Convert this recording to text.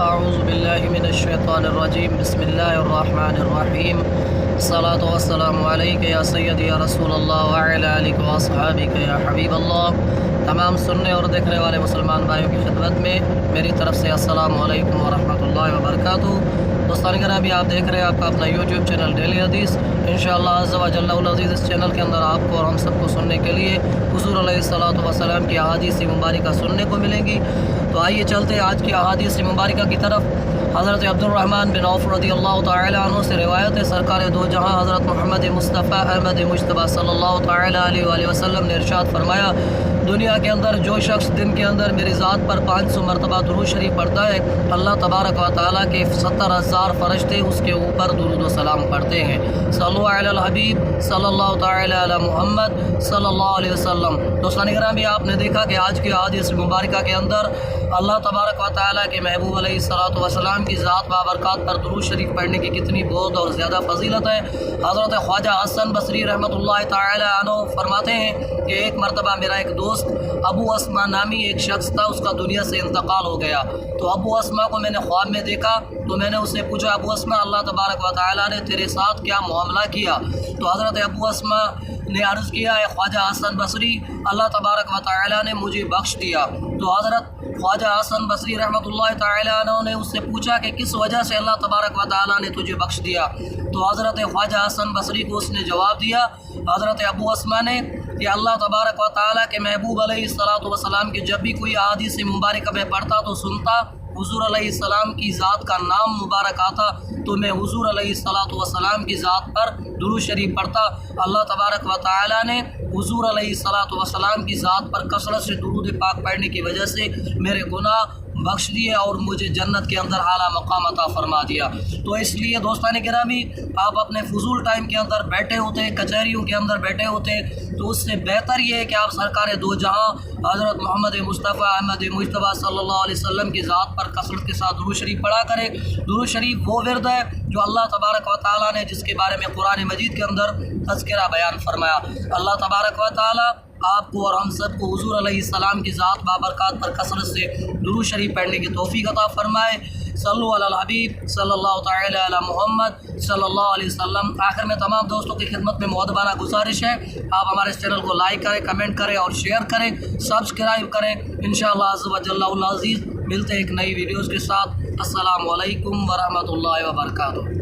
اعوذ باللہ من الشیطان الرجیم بسم اللہ الرحمن الرحیم الصلاۃ والسلام علیک یا سیدی یا رسول اللہ وعلی آلک و اصحابک یا حبیب اللہ۔ تمام سننے اور دیکھنے والے مسلمان بھائیوں کی خدمت میں میری طرف سے السلام علیکم ورحمۃ اللہ وبرکاتہ۔ دوستان گرامی، آپ دیکھ رہے ہیں آپ کا اپنا یوٹیوب چینل ڈیلی حدیث۔ انشاءاللہ عز و جل العزیز اس چینل کے اندر آپ کو اور ہم سب کو سننے کے لیے حضور علیہ الصلوۃ والسلام کی احادیث مبارکہ سننے کو ملیں گی۔ تو آئیے چلتے ہیں آج کی احادیث مبارکہ کی طرف۔ حضرت عبد الرحمن بن عوف رضی اللہ تعالی عنہ سے روایت ہے، سرکار دو جہاں حضرت محمد مصطفیٰ احمد مجتبیٰ صلی اللہ تعالی علیہ وآلہ وسلم نے ارشاد فرمایا، دنیا کے اندر جو شخص دن کے اندر میری ذات پر 500 مرتبہ درود شریف پڑھتا ہے، اللہ تبارک و تعالیٰ کے 70,000 فرشتے اس کے اوپر درود و سلام پڑھتے ہیں۔ صلو علی الحبیب صلی اللہ تعالی علی محمد صلی اللہ علیہ وسلم۔ دوستان گرامی، آپ نے دیکھا کہ آج کی احادیث مبارکہ کے اندر اللہ تبارک و تعالیٰ کے محبوب علیہ الصلوۃ والسلام کی ذات بابرکات پر درود شریف پڑھنے کی کتنی بہت اور زیادہ فضیلت ہے۔ حضرت خواجہ حسن بصری رحمۃ اللہ تعالی عنہ فرماتے ہیں کہ ایک مرتبہ میرا ایک دوست ابو اسما نامی ایک شخص تھا، اس کا دنیا سے انتقال ہو گیا۔ تو ابو اسما کو میں نے خواب میں دیکھا تو میں نے اس سے پوچھا، ابو اسما اللہ تبارک و تعالیٰ نے تیرے ساتھ کیا معاملہ کیا؟ تو حضرت ابو اسما نے عرض کیا، ہے خواجہ حسن بصری، اللہ تبارک و تعالیٰ نے مجھے بخش دیا۔ تو حضرت خواجہ حسن بصری رحمۃ اللہ تعالی عنہ نے اس سے پوچھا کہ کس وجہ سے اللہ تبارک و تعالیٰ نے تجھے بخش دیا؟ تو حضرت خواجہ حسن بصری کو اس نے جواب دیا، حضرت ابو اسما نے، کہ اللہ تبارک و تعالیٰ کے محبوب علیہ الصلوۃ والسلام کی جب بھی کوئی احادیث مبارکہ میں پڑھتا تو سنتا، حضور علیہ السلام کی ذات کا نام مبارک آتا تو میں حضور علیہ الصلوۃ والسلام کی ذات پر درود شریف پڑھتا۔ اللہ تبارک و تعالیٰ نے حضور علیہ الصلوۃ والسلام کی ذات پر کثرت سے درود پاک پڑھنے کی وجہ سے میرے گناہ بخش دیے اور مجھے جنت کے اندر اعلیٰ مقام عطا فرما دیا۔ تو اس لیے دوستان گرامی، آپ اپنے فضول ٹائم کے اندر بیٹھے ہوتے ہیں، کچہریوں کے اندر بیٹھے ہوتے ہیں، تو اس سے بہتر یہ ہے کہ آپ سرکار دو جہاں حضرت محمد مصطفیٰ احمد مجتبیٰ صلی اللہ علیہ وسلم کی ذات پر کثرت کے ساتھ درود شریف پڑھا کریں۔ درود شریف وہ ورد ہے جو اللہ تبارک و تعالیٰ نے جس کے بارے میں قرآن مجید کے اندر تذکرہ بیان فرمایا۔ اللہ تبارک و تعالیٰ آپ کو اور ہم سب کو حضور علیہ السلام کی ذات بابرکات پر کثرت سے درود شریف پڑھنے کی توفیق عطا فرمائے۔ صلو علی الحبیب صلی اللہ تعالی علی محمد صلی اللہ علیہ وسلم۔ آخر میں تمام دوستوں کی خدمت میں مؤدبانہ گزارش ہے، آپ ہمارے اس چینل کو لائک کریں، کمنٹ کریں اور شیئر کریں، سبسکرائب کریں۔ انشاءاللہ عز و جل العزیز ملتے ہیں ایک نئی ویڈیوز کے ساتھ۔ السلام علیکم ورحمۃ اللہ وبرکاتہ۔